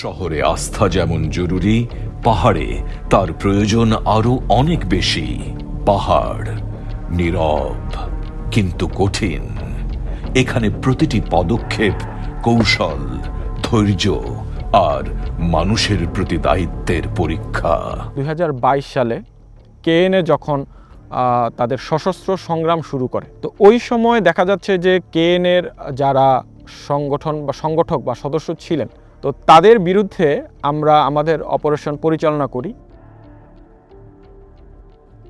শহরে আস্থা যেমন জরুরি, পাহাড়ে তার প্রয়োজন আরো অনেক বেশি। পাহাড় নীরব কিন্তু কঠিন। এখানে প্রতিটি পদক্ষেপ কৌশল, ধৈর্য আর মানুষের প্রতি দায়িত্বের পরীক্ষা। 2022 সালে কেএনএ যখন তাদের সশস্ত্র সংগ্রাম শুরু করে, তো ওই সময় দেখা যাচ্ছে যে কেএনএর যারা সংগঠক বা সদস্য ছিলেন, তো তাদের বিরুদ্ধে আমরা আমাদের অপারেশন পরিচালনা করি।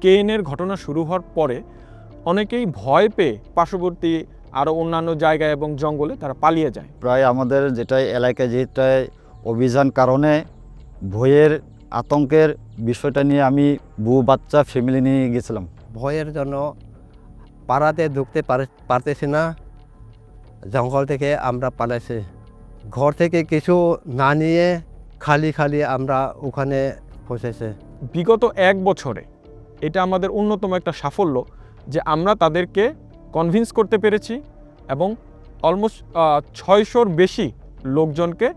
কেএনএর ঘটনা শুরু হওয়ার পরে অনেকেই ভয় পেয়ে পার্শ্ববর্তী আরও অন্যান্য জায়গায় এবং জঙ্গলে তারা পালিয়ে যায়। প্রায় আমাদের যেটাই এলাকায় যেটাই অভিযান কারণে ভয়ের আতঙ্কের বিষয়টা নিয়ে আমি বউ বাচ্চা ফ্যামিলি নিয়ে গেছিলাম। ভয়ের জন্য পাড়াতে ঢুকতে পারতেছি না। জঙ্গল থেকে আমরা পালাইছি। ঘর থেকে কিছু না নিয়ে খালি আমরা ওখানে পৌঁছেছি। বিগত 1 বছরে এটা আমাদের অন্যতম একটা সাফল্য যে আমরা তাদেরকে কনভিন্স করতে পেরেছি এবং অলমোস্ট 600-র বেশি লোকজনকে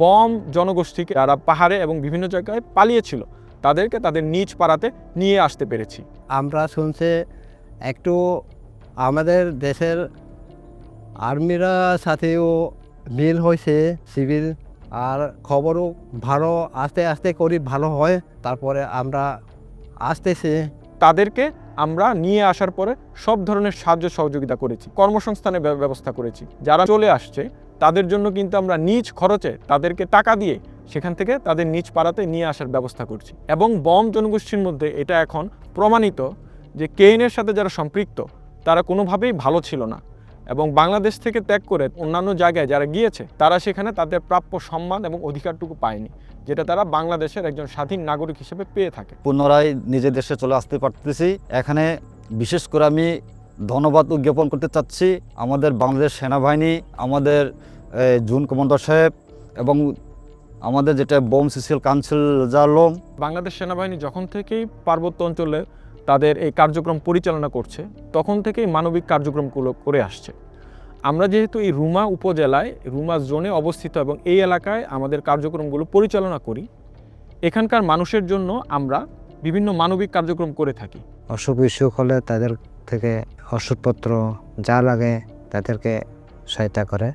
বম জনগোষ্ঠীকে যারা পাহাড়ে এবং বিভিন্ন জায়গায় পালিয়েছিল তাদেরকে তাদের নিজ পাড়াতে নিয়ে আসতে পেরেছি। আমরা শুনছি একটু আমাদের দেশের আর্মিরা সাথেও মিল হয়েছে, সিভিল, আর খবরও ভালো আস্তে আস্তে করি ভালো হয়। তারপরে আমরা আসতেছি। তাদেরকে আমরা নিয়ে আসার পরে সব ধরনের সাহায্য সহযোগিতা করেছি, কর্মসংস্থানের ব্যবস্থা করেছি। যারা চলে আসছে তাদের জন্য কিন্তু আমরা নিজ খরচে তাদেরকে টাকা দিয়ে সেখান থেকে তাদের নিজ পাড়াতে নিয়ে আসার ব্যবস্থা করছি। এবং বম জনগোষ্ঠীর মধ্যে এটা এখন প্রমাণিত যে কেএনএর সাথে যারা সম্পৃক্ত তারা কোনোভাবেই ভালো ছিল না এবং বাংলাদেশ থেকে ত্যাগ করে অন্যান্য জায়গায় যারা গিয়েছে তারা সেখানে তাদের প্রাপ্য সম্মান এবং অধিকারটুকু পায়নি, যেটা তারা বাংলাদেশের একজন স্বাধীন নাগরিক হিসেবে পেয়ে থাকে। পুনরায় নিজের দেশে চলে আসতে পারতেছি। এখানে বিশেষ করে আমি ধন্যবাদ উজ্ঞাপন করতে চাচ্ছি আমাদের বাংলাদেশ সেনাবাহিনী, আমাদের জুন কমান্ডার সাহেব এবং আমাদের যেটা বোম সিসিএল কাউন্সিল জালম। বাংলাদেশ সেনাবাহিনী যখন থেকেই পার্বত্য অঞ্চলে তাদের এই কার্যক্রম পরিচালনা করছে তখন থেকেই মানবিক কার্যক্রমগুলো করে আসছে। আমরা যেহেতু এই রুমা উপজেলায় রুমা জোনে অবস্থিত এবং এই এলাকায় আমাদের কার্যক্রমগুলো পরিচালনা করি, এখানকার মানুষের জন্য আমরা বিভিন্ন মানবিক কার্যক্রম করে থাকি। অসুখ বিসুখ হলে তাদের থেকে ওষুধপত্র যা লাগে তাদেরকে সহায়তা করে।